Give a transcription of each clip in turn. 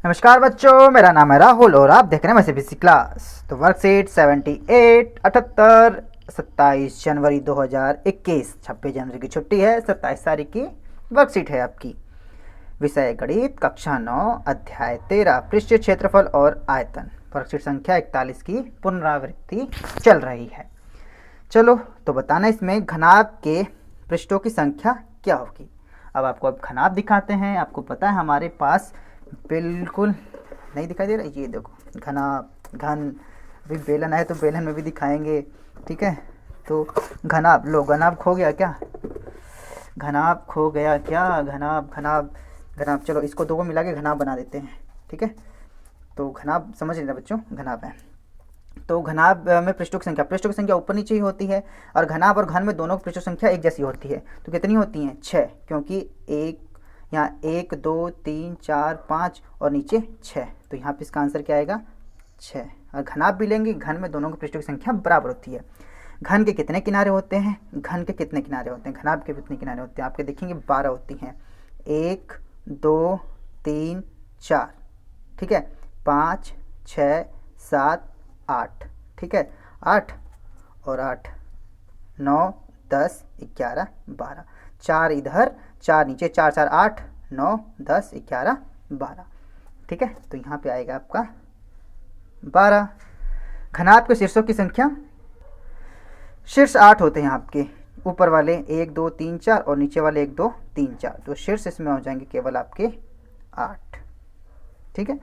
नमस्कार बच्चों, मेरा नाम है राहुल और आप देख रहे हैं मैथमेटिक्स क्लास। तो वर्कशीट 78 78 27 जनवरी 2021 26 जनवरी की छुट्टी है, 27 तारीख की वर्कशीट है आपकी। विषय गणित, कक्षा 9, अध्याय 13, पृष्ठीय क्षेत्रफल और आयतन। वर्कशीट संख्या 41 की पुनरावृत्ति चल रही है। चलो तो बताना इसमें घनाभ के पृष्ठों की संख्या क्या होगी। अब आपको घनाभ दिखाते हैं। आपको पता है हमारे पास बिल्कुल नहीं दिखाई दे रहा, ये देखो घनाभ घन। अभी बेलन है तो बेलन में भी दिखाएंगे, ठीक है। तो घनाभ, लो घनाभ खो गया क्या, घनाभ खो गया क्या, घनाभ घनाभ घनाभ। चलो इसको दो को मिला के घनाभ बना देते हैं, ठीक है। तो घनाभ समझ लेना बच्चों, घनाभ है। तो घनाभ में पृष्ठों की संख्या ऊपर नीचे ही होती है, और घनाभ और घन में दोनों की पृष्ठों की संख्या एक जैसी होती है। तो कितनी होती हैं? 6, क्योंकि एक यहाँ 1 2 3 4 5 और नीचे 6, तो यहाँ पे इसका आंसर क्या आएगा? 6। और घनाभ भी लेंगे, घन में दोनों की पृष्ठों की संख्या बराबर होती है। घन के कितने किनारे होते हैं? घन के कितने किनारे होते हैं? घनाभ के कितने किनारे होते हैं? आपके देखेंगे 12 होती हैं। 1 2 3 4, ठीक है। 5 6 7 8, ठीक है। 8 और 8 9 10 11 12, 4 इधर 4 नीचे, 4 4 8 9 10 11 12, ठीक है। तो यहाँ पे आएगा आपका 12। घनाभ के शीर्षों की संख्या, शीर्ष 8 होते हैं आपके, ऊपर वाले 1 2 3 4 और नीचे वाले 1 2 3 4, तो शीर्ष इसमें हो जाएंगे केवल आपके 8, ठीक है।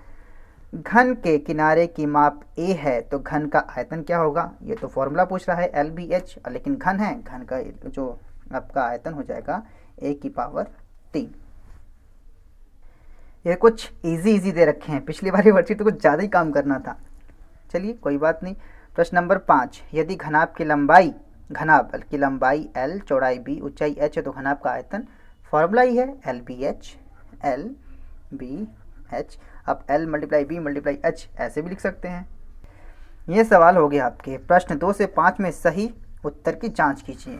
घन के किनारे की माप a है, तो घन का आयतन क्या होगा? ये तो फॉर्मूला पूछ रहा है LBH, लेकिन घन है, घन का जो आपका आयतन हो जाएगा a⁻3। ये कुछ इजी दे रखे हैं, पिछली बारी वर्कशीट तो कुछ ज़्यादा ही काम करना था। चलिए कोई बात नहीं। प्रश्न नंबर 5, यदि घनाभ की लंबाई L, चौड़ाई b, ऊंचाई h है, तो घनाभ का आयतन फॉर्मूला ही है LBH। अब L × B × H ऐसे भी लिख सकते हैं। ये सवाल हो गया आपके। प्रश्न 2 से 5 में सही उत्तर की जांच कीजिए,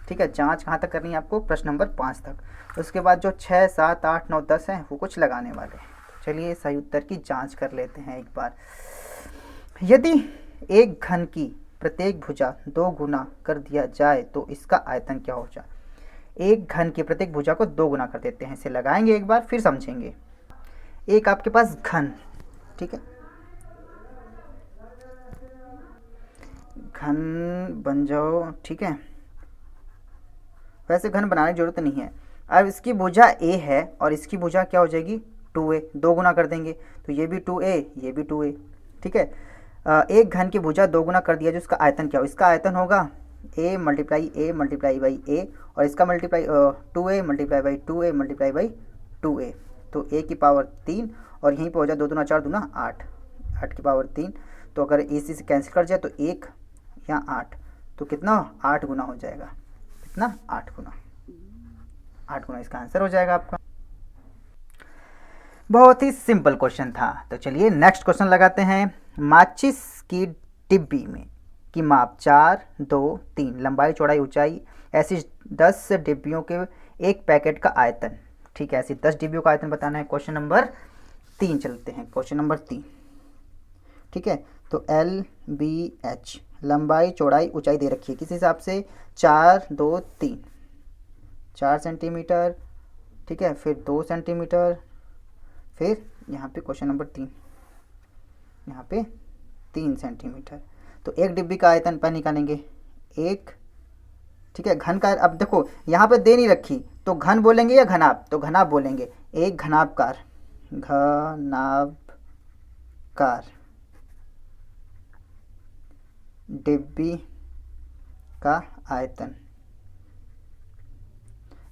ठीक है। जांच कहाँ तक करनी है आपको? प्रश्न नंबर 5 तक। उसके बाद जो 6 7 8 9 10 हैं वो कुछ लगाने वाले हैं। चलिए सही उत्तर की जांच कर लेते हैं एक बार। यदि एक घन की प्रत्येक भुजा 2 गुना कर दिया जाए तो इसका आयतन क्या हो जाए? एक घन की प्रत्येक भुजा को 2 गुना कर देते हैं, इसे लगाएंगे एक बार फिर समझेंगे। एक आपके पास घन, ठीक है, घन बन जाओ, ठीक है। वैसे घन बनाने की जरूरत नहीं है। अब इसकी भुजा a है और इसकी भुजा क्या हो जाएगी? 2a, 2 गुना कर देंगे तो ये भी 2a, ये भी 2a, ठीक है। एक घन की भुजा 2 गुना कर दिया, जो इसका आयतन क्या हो? इसका आयतन होगा a × a और इसका मल्टीप्लाई 2a × 2a × 2a, तो a⁻3 और यहीं पे हो जाए 2 दूना 4 दूना 8, 8⁻3। तो अगर इसी से कैंसिल कर जाए तो 1 या 8, तो कितना? 8 गुना हो जाएगा। कितना? 8 गुना, 8 गुना इसका आंसर हो जाएगा आपका। बहुत ही सिंपल क्वेश्चन था। तो चलिए नेक्स्ट क्वेश्चन लगाते हैं। माचिस की डिब्बी में की माप 4 2 3, लंबाई चौड़ाई ऊंचाई, ऐसी 10 डिब्बियों के एक पैकेट का आयतन, ठीक है। ऐसी 10 डिब्बियों का आयतन बताना है। क्वेश्चन नंबर 3 चलते हैं। क्वेश्चन नंबर 3, ठीक है। तो LBH, लंबाई चौड़ाई ऊंचाई दे रखी है किस हिसाब से? 4 2 3, 4 सेंटीमीटर, ठीक है। फिर 2 सेंटीमीटर, फिर यहाँ पे क्वेश्चन नंबर 3, यहाँ पे 3 सेंटीमीटर। तो एक डिब्बी का आयतन पर निकालेंगे एक, ठीक है। घन का, अब देखो यहाँ पे दे नहीं रखी, तो घन बोलेंगे या घनाभ? तो घनाभ बोलेंगे। एक घनाभकार, डिब्बी का आयतन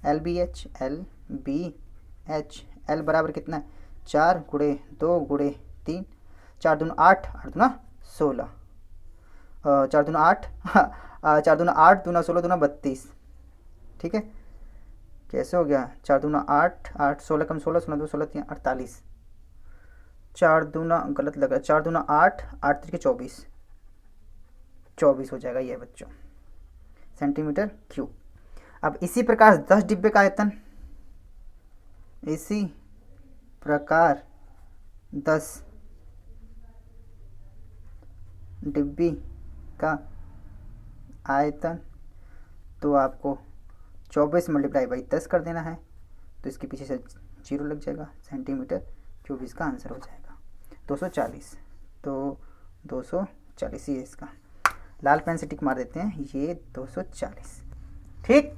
LBH, L बराबर कितना? 4 × 2 × 3, 4 दूना 8, 8 दूना 16, 4 दूना 8 4 दूना 8 दूना 16 दूना 32, ठीक है। कैसे हो गया? 4 दूना 8, 8 16 कम 16, 16 2 16 3 48, 4 दूना गलत लगा, 4 दूना 8, 8 3 24, 24 हो जाएगा ये बच्चों, सेंटीमीटर क्यूब। अब इसी प्रकार 10 डिब्बे का आयतन, इसी प्रकार 10 डिब्बी का आयतन, तो आपको 24 मल्टीप्लाई बाई 10 कर देना है, तो इसके पीछे से 0 लग जाएगा, सेंटीमीटर क्यूब इसका आंसर हो जाएगा 240। तो 240 ये इसका, लाल पेन से टिक मार देते हैं, ये 240। ठीक,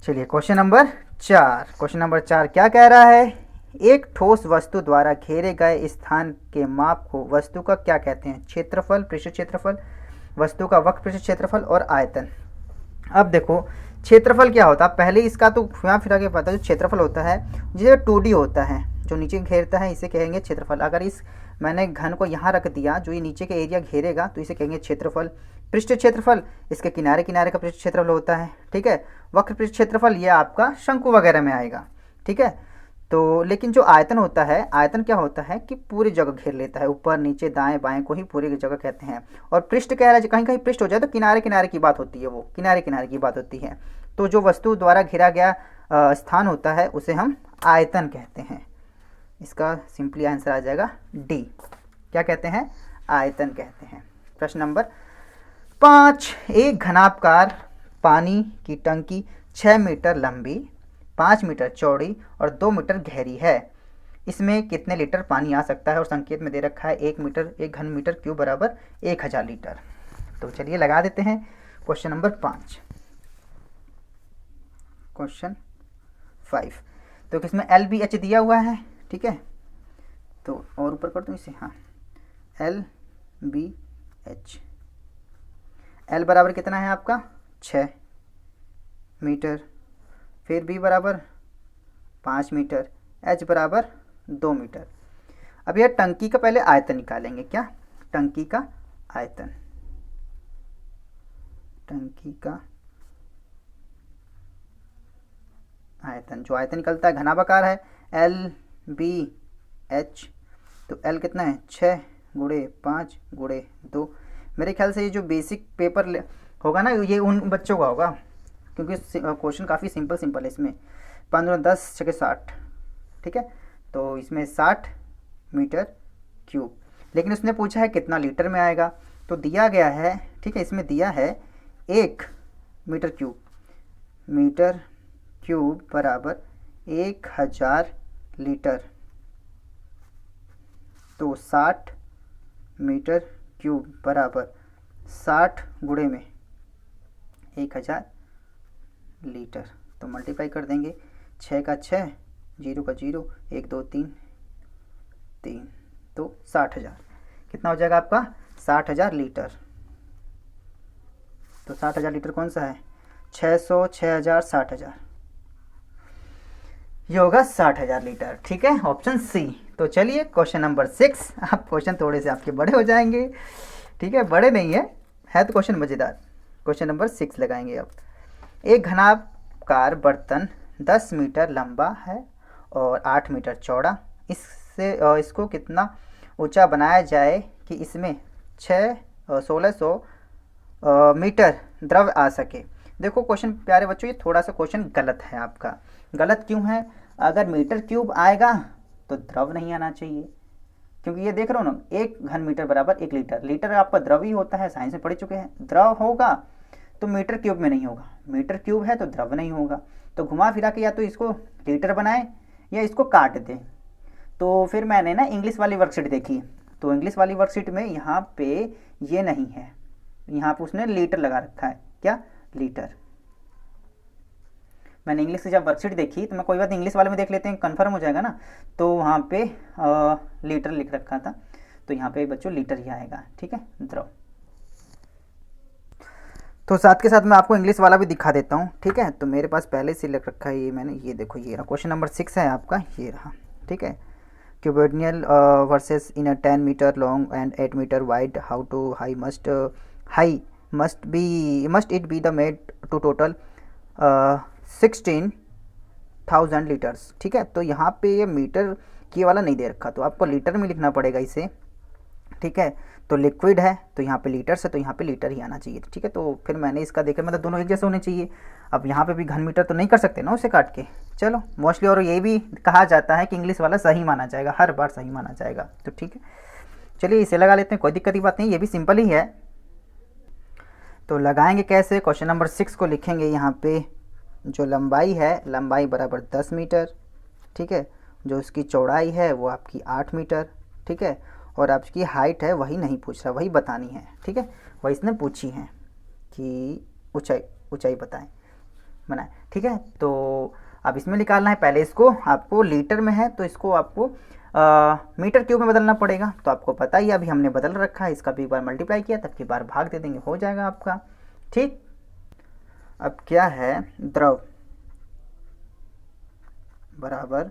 चलिए क्वेश्चन नंबर 4। क्वेश्चन नंबर 4 क्या कह रहा है? एक ठोस वस्तु द्वारा घेरे गए स्थान के माप को वस्तु का क्या कहते हैं? क्षेत्रफल, पृष्ठ क्षेत्रफल, वस्तु का वक्र पृष्ठ क्षेत्रफल और आयतन। अब देखो क्षेत्रफल क्या होता है, पहले इसका तो फिरा फिरा के पता है। जो क्षेत्रफल होता है, जैसे 2D होता है, जो नीचे घेरता है, इसे कहेंगे क्षेत्रफल। अगर इस मैंने घन को यहाँ रख दिया, जो ये नीचे के एरिया घेरेगा, तो इसे कहेंगे क्षेत्रफल। पृष्ठ क्षेत्रफल इसके किनारे किनारे का पृष्ठ क्षेत्रफल होता है, ठीक है। वक्र पृष्ठ क्षेत्रफल ये आपका शंकु वगैरह में आएगा, ठीक है। तो लेकिन जो आयतन होता है, आयतन क्या होता है कि पूरी जगह घेर लेता है, ऊपर नीचे दाएं बाएं को ही पूरी जगह कहते हैं। और पृष्ठ कह रहा है, कहीं कहीं पृष्ठ हो जाए तो किनारे किनारे की बात होती है, वो किनारे किनारे की बात होती है। तो जो वस्तु द्वारा घिरा गया स्थान होता है उसे हम आयतन कहते हैं। इसका सिंपली आंसर आ जाएगा डी। क्या कहते हैं? आयतन कहते हैं। प्रश्न नंबर 5। एक घनाभकार पानी की टंकी 6 मीटर लंबी, 5 मीटर चौड़ी और 2 मीटर गहरी है। इसमें कितने लीटर पानी आ सकता है? और संकेत में दे रखा है 1 घन मीटर क्यूब बराबर 1000 लीटर। तो चलिए लगा देते हैं क्वेश्चन नंबर 5। क्वेश्चन 5 तो किसमें LBH दिया हुआ है, ठीक है। तो और ऊपर कर दूँ इसे, हाँ, LBH। L बराबर कितना है आपका? 6 मीटर, फिर B बराबर 5 मीटर, H बराबर 2 मीटर। अब यह टंकी का पहले आयतन निकालेंगे। क्या? टंकी का आयतन, टंकी का आयतन, जो आयतन निकलता है घनाभाकार है LBH। तो L कितना है? 6 गुणे 5 गुणे 2। मेरे ख्याल से ये जो बेसिक पेपर होगा ना, ये उन बच्चों का होगा, क्योंकि क्वेश्चन काफ़ी सिंपल है इसमें। 15 10 6 60, ठीक है। तो इसमें 60 मीटर क्यूब, लेकिन उसने पूछा है कितना लीटर में आएगा। तो दिया गया है, ठीक है, इसमें दिया है 1 मीटर क्यूब, मीटर क्यूब बराबर 1000 लीटर। तो 60 मीटर क्यूब बराबर 60 गुणे में 1000 लीटर। तो मल्टीप्लाई कर देंगे, 6 का 6, 0 का 0, 1 2 3 3, तो 60,000। कितना हो जाएगा आपका? 60,000 लीटर। तो 60,000 लीटर कौन सा है? 600, 6000, 60,000, ये होगा 60,000 लीटर, ठीक है, ऑप्शन सी। तो चलिए क्वेश्चन नंबर 6। आप क्वेश्चन थोड़े से आपके बड़े हो जाएंगे, ठीक है, बड़े नहीं है तो क्वेश्चन मज़ेदार। क्वेश्चन नंबर 6 लगाएंगे अब। एक घनाभकार बर्तन 10 मीटर लंबा है और 8 मीटर चौड़ा। इसको कितना ऊंचा बनाया जाए कि इसमें 1600 मीटर द्रव आ सके। देखो क्वेश्चन प्यारे बच्चों, ये थोड़ा सा क्वेश्चन गलत है आपका। गलत क्यों है? अगर मीटर क्यूब आएगा तो द्रव नहीं आना चाहिए, क्योंकि ये देख रहे हो ना, 1 घन मीटर बराबर 1 लीटर। लीटर आपका द्रव ही होता है, साइंस में पढ़ चुके हैं। द्रव होगा तो मीटर क्यूब में नहीं होगा, मीटर क्यूब है तो द्रव नहीं होगा। तो घुमा फिरा के या तो इसको लीटर बनाए या इसको काट दें। तो फिर मैंने ना इंग्लिश वाली वर्कशीट देखी, तो इंग्लिश वाली वर्कशीट में यहाँ पे ये नहीं है, यहाँ पे उसने लीटर लगा रखा है। क्या? लीटर। मैंने इंग्लिश से जब वर्कशीट देखी तो मैं कोई बात इंग्लिश वाले में देख लेते हैं, कंफर्म हो जाएगा ना। तो वहाँ पे लीटर लिख रखा था, तो यहाँ पे बच्चों लीटर ही आएगा, ठीक है, द्रव। तो साथ के साथ मैं आपको इंग्लिश वाला भी दिखा देता हूँ, ठीक है। तो मेरे पास पहले से लिख रखा है ये मैंने, ये देखो, ये रहा क्वेश्चन नंबर 6 है आपका, ये रहा, ठीक है। क्यूबिडियल वर्सेस in a 10 metre long and 8 metre wide, how to high must it be the made to total 16,000 litres, ठीक है। तो यहाँ पे ये मीटर की वाला नहीं दे रखा, तो आपको लीटर में लिखना पड़ेगा इसे। ठीक है। तो लिक्विड है तो यहाँ पे लीटर से, तो यहाँ पे लीटर ही आना चाहिए, ठीक है। तो फिर मैंने इसका देखा, मतलब दोनों एक जैसे होने चाहिए। अब यहाँ पे भी घन मीटर तो नहीं कर सकते ना उसे काट के, चलो मोस्टली। और ये भी कहा जाता है कि इंग्लिश वाला सही माना जाएगा, हर बार सही माना जाएगा, तो ठीक है। चलिए इसे लगा लेते हैं, कोई दिक्कत की बात नहीं, ये भी सिंपल ही है। तो लगाएंगे कैसे, क्वेश्चन नंबर 6 को लिखेंगे यहाँ पे। जो लंबाई है, लंबाई बराबर 10 मीटर, ठीक है। जो उसकी चौड़ाई है वो आपकी 8 मीटर, ठीक है। और आपकी हाइट है वही नहीं पूछ रहा, वही बतानी है, ठीक है। वही इसने पूछी है कि ऊंचाई, ऊंचाई बनाए, ठीक है। तो अब इसमें निकालना है, पहले इसको आपको लीटर में है तो इसको आपको मीटर क्यूब में बदलना पड़ेगा। तो आपको पता ही, अभी हमने बदल रखा है, इसका भी एक बार मल्टीप्लाई किया, तब की बार भाग दे देंगे, हो जाएगा आपका, ठीक। अब क्या है, द्रव बराबर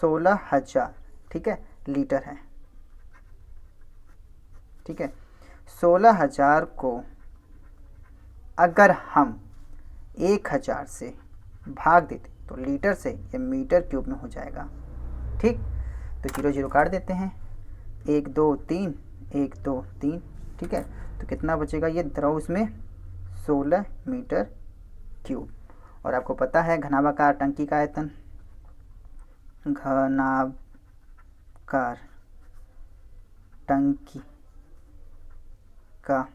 16,000, ठीक है, लीटर है, ठीक है। 16,000 को अगर हम 1,000 से भाग देते तो लीटर से ये मीटर क्यूब में हो जाएगा, ठीक। तो 0 0 काट देते हैं, 1 2 3, 1 2 3, ठीक है। तो कितना बचेगा, ये द्रव उसमें 16 मीटर क्यूब। और आपको पता है घनाभाकार टंकी का आयतन, घनाभाकार टंकी का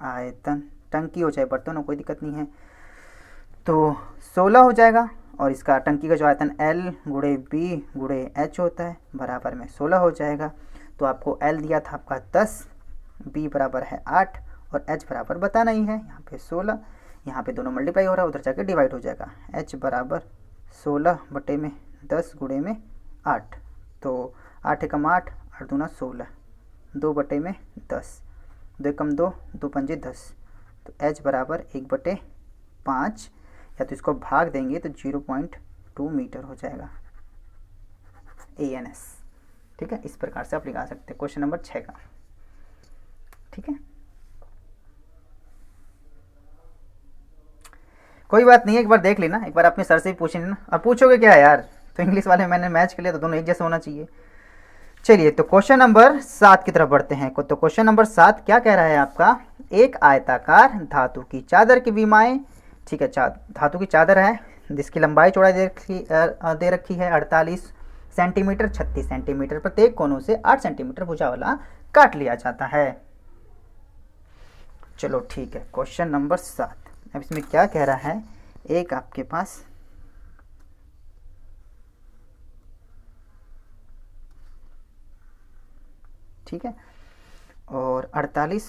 आयतन, टंकी हो चाहे बर्तन हो, कोई दिक्कत नहीं है। तो 16 हो जाएगा, और इसका टंकी का जो आयतन L गुणे B गुणे H होता है, बराबर में 16 हो जाएगा। तो आपको L दिया था आपका 10, B बराबर है 8 और H बराबर बताना ही है, यहाँ पे 16, यहाँ पे दोनों मल्टीप्लाई हो रहा है, उधर जाके डिवाइड हो जाएगा। H बराबर 16 बटे में 10 गुणे में 8, तो 8 एकम 8, 8 दूना 16, 2 बटे में 10, 2 एकम 2, 2 पंजे 10। तो H बराबर 1/5, या तो इसको भाग देंगे तो 0.2 मीटर हो जाएगा, ANS, ठीक है। इस प्रकार से आप लगा सकते हैं क्वेश्चन नंबर 6 का, ठीक है। कोई बात नहीं है, एक बार देख लेना, एक बार अपने सर से ही पूछ लेना। अब पूछोगे क्या है यार, तो इंग्लिश वाले मैंने मैच कर लिया, तो दोनों एक जैसे होना चाहिए। चलिए तो क्वेश्चन नंबर 7 की तरफ बढ़ते हैं। तो क्वेश्चन नंबर 7 क्या कह रहा है आपका, एक आयताकार धातु की चादर की विमाएं, ठीक है, धातु की चादर है जिसकी लंबाई चौड़ाई दे रखी है 48 सेंटीमीटर, 36 सेंटीमीटर, प्रत्येक कोनों से 8 सेंटीमीटर भुजा वाला काट लिया जाता है। चलो ठीक है, क्वेश्चन नंबर 7। अब इसमें क्या कह रहा है, एक आपके पास ठीक है, और 48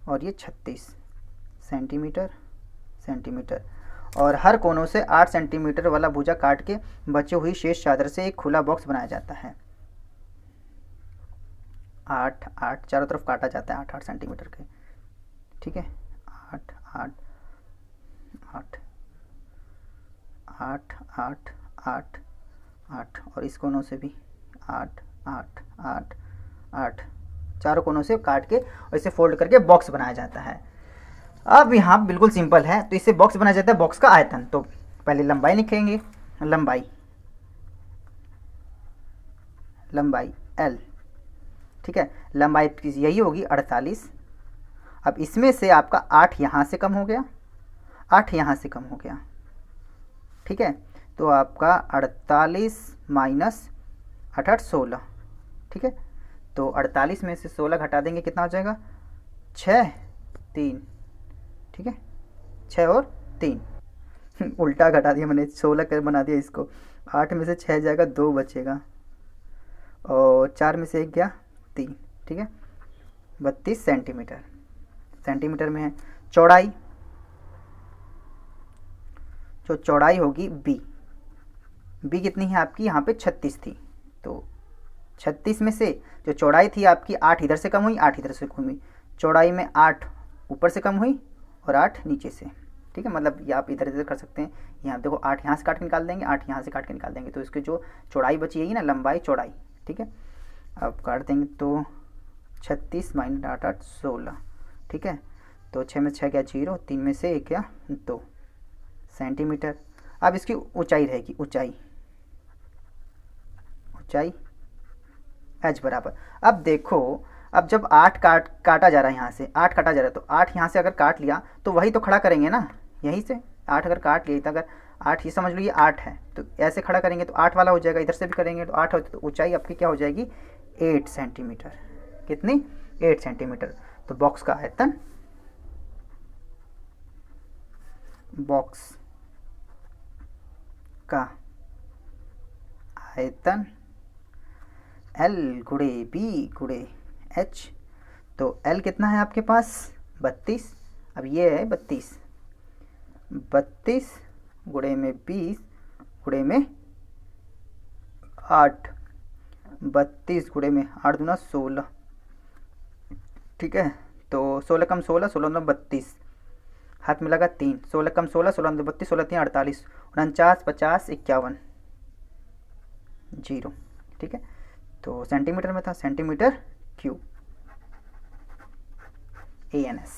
और ये 36 सेंटीमीटर, और हर कोनों से 8 सेंटीमीटर वाला भुजा काट के बची हुई शेष चादर से एक खुला बॉक्स बनाया जाता है। 8 8 चारों तरफ काटा जाता है 8 8 सेंटीमीटर के, ठीक है। 8 8 8 8 8 8 8, और इस कोनों से भी 8 8 8 8, चारों कोनों से काट के और इसे फोल्ड करके बॉक्स बनाया जाता है। अब यहाँ बिल्कुल सिंपल है, तो इसे बॉक्स बनाया जाता है, बॉक्स का आयतन। तो पहले लंबाई लिखेंगे, लंबाई L, ठीक है। लंबाई यही होगी 48। अब इसमें से आपका 8 यहाँ से कम हो गया, 8 यहाँ से कम हो गया, ठीक है। तो आपका 48 माइनस 8 8 16, ठीक है। तो 48 में से 16 घटा देंगे, कितना हो जाएगा, 6 3, ठीक है, 6 और 3 उल्टा घटा दिया मैंने, 16 कर बना दिया इसको। 8 में से 6 जाएगा, 2 बचेगा, और 4 में से 1 गया 3, ठीक है। 32 सेंटीमीटर, सेंटीमीटर में है। चौड़ाई, जो चौड़ाई होगी B कितनी है आपकी, यहाँ पे 36 थी, तो 36 में से जो चौड़ाई थी आपकी 8 इधर से कम हुई, 8 इधर से कम हुई, चौड़ाई में 8 ऊपर से कम हुई और 8 नीचे से, ठीक है। मतलब ये आप इधर इधर कर सकते हैं, यहाँ देखो 8 यहाँ से काट के निकाल देंगे, 8 यहाँ से काट के निकाल देंगे, तो इसकी जो चौड़ाई बची है ना, लंबाई चौड़ाई, ठीक है। अब काट देंगे तो 36 माइनस 8 8 16, ठीक है। तो 6 में 6 गया 0, 3 में से 1 गया 2 सेंटीमीटर। अब इसकी ऊंचाई रहेगी, ऊंचाई एच बराबर, अब देखो, अब जब 8 काटा जा रहा है, यहाँ से 8 काटा जा रहा है, तो 8 यहाँ से अगर काट लिया तो वही तो खड़ा करेंगे ना, यहीं से 8 अगर काट लिया तो, अगर 8 ही समझ लो ये 8 है तो ऐसे खड़ा करेंगे तो 8 वाला हो जाएगा, इधर से भी करेंगे तो 8 होती, तो ऊंचाई आपकी क्या हो जाएगी 8 सेंटीमीटर। कितनी? 8 सेंटीमीटर। तो बॉक्स का आयतन, बॉक्स का आयतन L गुणे B गुणे H, तो L कितना है आपके पास 32, अब ये है 32, 32 गुणे में 20 गुणे में 8, 32 गुणे में 8 दूना 16, ठीक है। तो 16 कम 16, 16 दूना 32, हाथ में लगा 3, 16 कम 16, 16 दूना 32, 16 3 48, 49 50 51 0, ठीक है। तो सेंटीमीटर में था, सेंटीमीटर क्यूब ANS,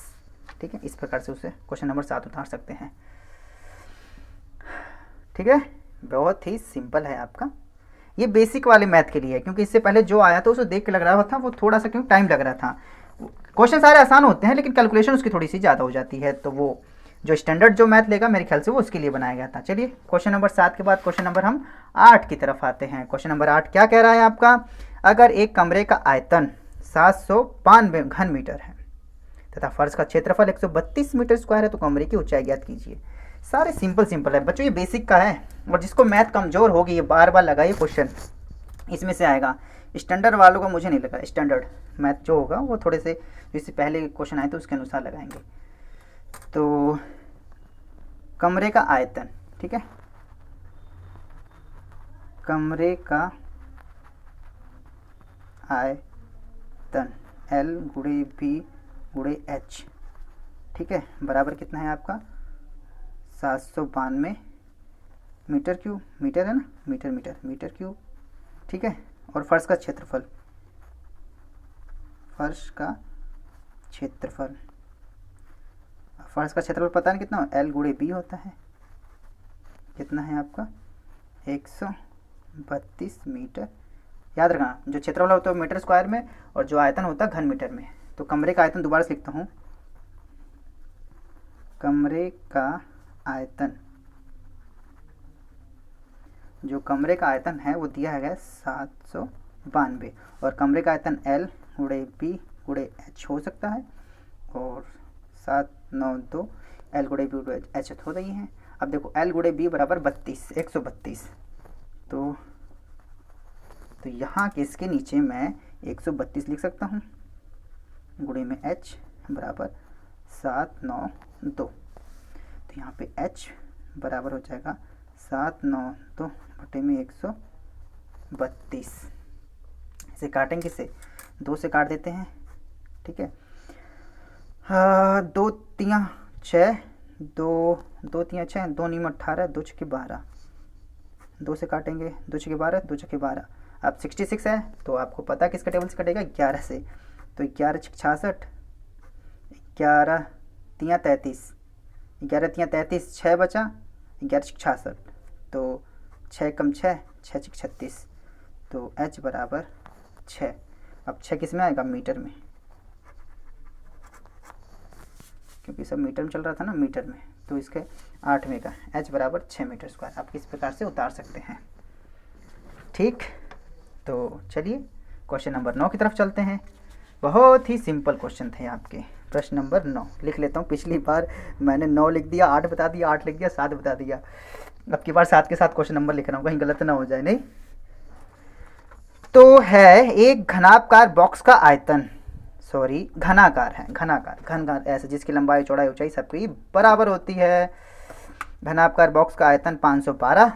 ठीक है। इस प्रकार से उसे क्वेश्चन नंबर 7 उतार सकते हैं, ठीक है। बहुत ही सिंपल है आपका, ये बेसिक वाले मैथ के लिए है, क्योंकि इससे पहले जो आया था उसे देख के लग रहा था वो थोड़ा सा क्यों टाइम लग रहा था। क्वेश्चन सारे आसान होते हैं लेकिन कैलकुलेशन उसकी थोड़ी सी ज़्यादा हो जाती है, तो वो जो स्टैंडर्ड जो मैथ लेगा मेरे ख्याल से वो उसके लिए बनाया गया था। चलिए क्वेश्चन नंबर 7 के बाद क्वेश्चन नंबर हम 8 की तरफ आते हैं। क्वेश्चन नंबर 8 क्या कह रहा है आपका, अगर एक कमरे का आयतन 792 घन मीटर है तथा फर्श का क्षेत्रफल 132 मीटर स्क्वायर है तो कमरे की ऊंचाई ज्ञात कीजिए। सारे सिंपल सिंपल है बच्चों, ये बेसिक का है, और जिसको मैथ कमज़ोर होगी ये बार बार लगाइए क्वेश्चन, इसमें से आएगा। स्टैंडर्ड वालों को मुझे नहीं लगा, स्टैंडर्ड मैथ जो होगा वो थोड़े से जिससे पहले क्वेश्चन आए तो उसके अनुसार लगाएंगे। तो कमरे का आयतन, ठीक है, कमरे का आयतन L गुणे B गुणे H, ठीक है, बराबर कितना है आपका 792 मीटर क्यूब, मीटर है ना, मीटर मीटर मीटर क्यूब, ठीक है। और फर्श का क्षेत्रफल, फर्श का क्षेत्रफल, फर्श का क्षेत्रफल पता नहीं कितना, L गुणे B होता है, कितना है आपका 132 मीटर। याद रखना जो क्षेत्रफल होता है मीटर स्क्वायर में और जो आयतन होता है घन मीटर में। तो कमरे का आयतन दोबारा से लिखता हूँ, कमरे का आयतन, जो कमरे का आयतन है वो दिया है 792, और कमरे का आयतन L गुणे B गुणे H हो सकता है, और 792 L गुणे B गुणे H हो रही है। अब देखो L गुणे B बराबर 32, 132, तो यहाँ के इसके नीचे मैं 132 लिख सकता हूँ, गुणे में H बराबर 792, तो यहाँ पे H बराबर हो जाएगा 792 बटे में 132। इसे काटेंगे, से 2 से काट देते हैं, ठीक है। 2 तियाँ 6, 2 तियाँ 6, 2 नीम 18, 2 छक्के 12, 2 से काटेंगे, 2 छक्के 12, 2 छक्के 12। अब 66 है तो आपको पता किसका टेबल से कटेगा 11 से, तो 11 छक्के 66, 11 तियाँ 33, 11 तियाँ 33, 6 बचा, 11 छक्के 66, तो 6 कम 6, 6 छक्के 36, तो H बराबर 6। अब 6 किस में आएगा, मीटर में, क्योंकि सब मीटर में चल रहा था ना, मीटर में, तो इसके 8वें का H बराबर 6 मीटर स्क्वायर आप किस प्रकार से उतार सकते हैं, ठीक। तो चलिए क्वेश्चन नंबर 9 की तरफ चलते हैं। बहुत ही सिंपल क्वेश्चन थे आपके। प्रश्न नंबर 9 लिख लेता हूँ, पिछली बार मैंने 9 लिख दिया, 8 बता दिया, 8 लिख दिया, 7 बता दिया, अब की बार 7 के साथ क्वेश्चन नंबर लिख रहा हूँ, कहीं गलत ना हो जाए। नहीं तो है, एक घनाकार बॉक्स का आयतन, सॉरी घनाकार है, घनाकार ऐसे जिसकी लंबाई चौड़ाई ऊंचाई सबकी बराबर होती है। घनाकार बॉक्स का आयतन 512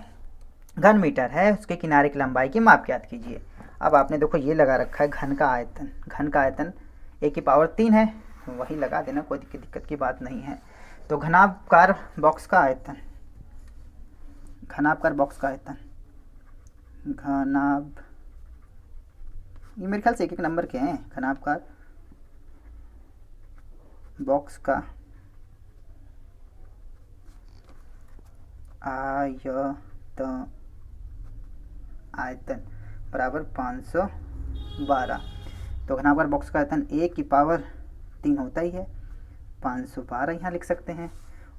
घन मीटर है, उसके किनारे की लंबाई की माप ज्ञात कीजिए। अब आपने देखो ये लगा रखा है घन का आयतन a की पावर 3 है, वही लगा देना, कोई दिक्कत की बात नहीं है। तो घनाकार बॉक्स का आयतन, ये मेरे ख्याल से एक नंबर के हैं। घनाकार बॉक्स का आयतन बराबर 512 512। तो घनाकार बॉक्स का आयतन a की पावर 3 होता ही है, 512 यहाँ लिख सकते हैं।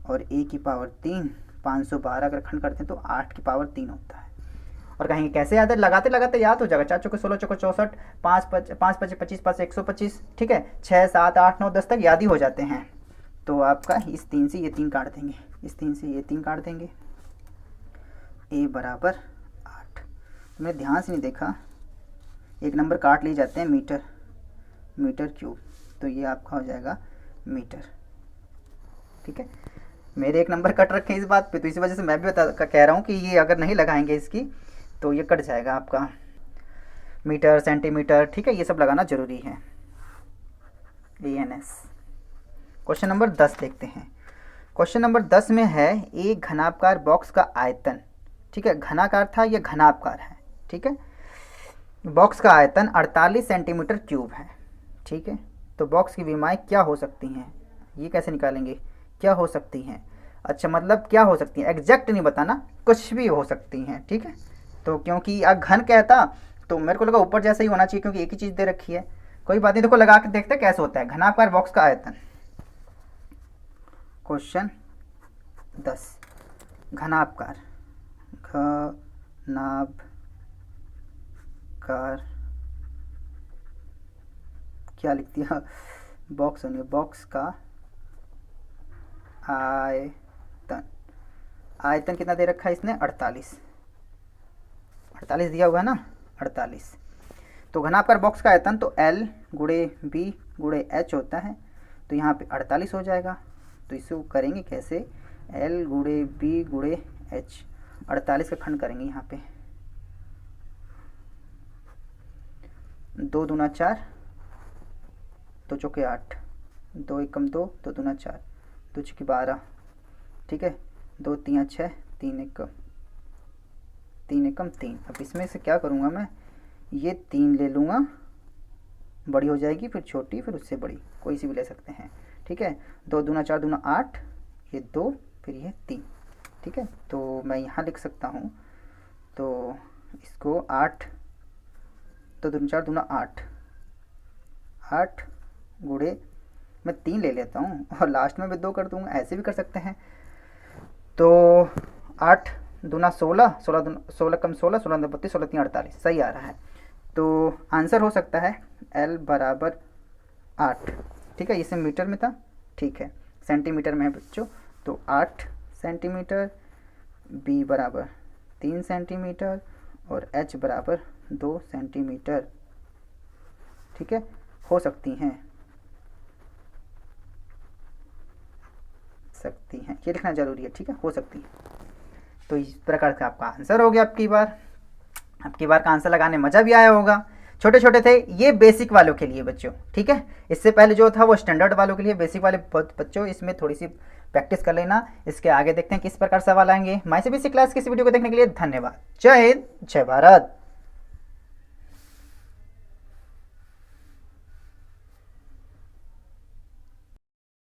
और a की पावर 3, 512 अगर खंड करते हैं तो 8 की पावर 3 होता है। और कहेंगे कैसे याद है, लगाते लगाते याद हो जाएगा। 4 चौके 16, चौके 64, 5 5 25 5 125, ठीक है। 6 7 8 9 10 तक याद ही हो जाते हैं। तो आपका इस 3 से ये 3 काट देंगे, इस 3 से ये 3 काट देंगे, a बराबर 8। मैंने ध्यान से नहीं देखा, एक नंबर काट लिए जाते हैं मीटर, मीटर क्यूब, तो ये आपका हो जाएगा मीटर, ठीक है। मेरे एक नंबर कट रखे हैं इस बात पे, तो इसी वजह से मैं भी कह रहा हूँ कि ये अगर नहीं लगाएंगे इसकी तो ये कट जाएगा आपका मीटर, सेंटीमीटर, ठीक है, ये सब लगाना जरूरी है। ANS। क्वेश्चन नंबर 10 देखते हैं। क्वेश्चन नंबर 10 में है एक घनाकार बॉक्स का आयतन, ठीक है, घनाकार था, ये घनाकार है, ठीक है। बॉक्स का आयतन 48 सेंटीमीटर क्यूब है, ठीक है। तो बॉक्स की विमाएँ क्या हो सकती हैं, ये कैसे निकालेंगे, क्या हो सकती हैं। अच्छा, मतलब क्या हो सकती हैं, एग्जैक्ट नहीं बताना, कुछ भी हो सकती हैं, ठीक है। तो क्योंकि घन कहता तो मेरे को लगा ऊपर जैसा ही होना चाहिए, क्योंकि एक ही चीज़ दे रखी है। कोई बात नहीं, देखो लगा के देखते हैं कैसे होता है घनाकार बॉक्स का आयतन। क्वेश्चन 10, घनाकार, घनाकार क्या लिख दिया, बॉक्स होनी है, बॉक्स का आयतन। आयतन कितना दे रखा है इसने, 48 दिया हुआ है ना, 48। तो घनाकार बॉक्स का आयतन तो L गुणे B गुणे H होता है, तो यहाँ पे 48 हो जाएगा। तो इसे करेंगे कैसे, L गुणे B गुणे H, 48 का खंड करेंगे यहाँ पे, 2 दूना 4, 2 चौके 8, 2 एकम 2, 2 दूना 4, 2 चौके 12, ठीक है, 2 3 6, 3 एकम 3। अब इसमें से क्या करूँगा मैं, ये 3 ले लूँगा, बड़ी हो जाएगी, फिर छोटी, फिर उससे बड़ी, कोई सी भी ले सकते हैं, ठीक है। 2 दूना 4 दूना 8, ये 2, फिर ये 3, ठीक है। तो मैं यहाँ लिख सकता हूँ, तो इसको 8, 2 दूना 4 दूना 8, 8 गुणे, मैं 3 ले लेता हूँ और लास्ट में भी 2 कर दूँगा, ऐसे भी कर सकते हैं। तो 8 दूना 16, 16 कम 16, 16 32, 16 3 48, सही आ रहा है। तो आंसर हो सकता है L बराबर 8, ठीक है। इसे मीटर में था, ठीक है, सेंटीमीटर में है बच्चों, तो 8 सेंटीमीटर, B बराबर 3 सेंटीमीटर और H बराबर 2 सेंटीमीटर, ठीक है, हो सकती हैं, ये लिखना जरूरी है, ठीक है, हो सकती है। तो इस प्रकार से आपका आंसर हो गया। आपकी बार का आंसर लगाने मज़ा भी आया होगा। छोटे छोटे थे, ये बेसिक वालों के लिए बच्चों, ठीक है। इससे पहले जो था वो स्टैंडर्ड वालों के लिए, बेसिक वाले बच्चों इसमें थोड़ी सी प्रैक्टिस कर लेना। इसके आगे देखते हैं किस प्रकार सवाल आएंगे। माय सीबीएसई क्लास की इस वीडियो को देखने के लिए धन्यवाद। जय हिंद, जय भारत।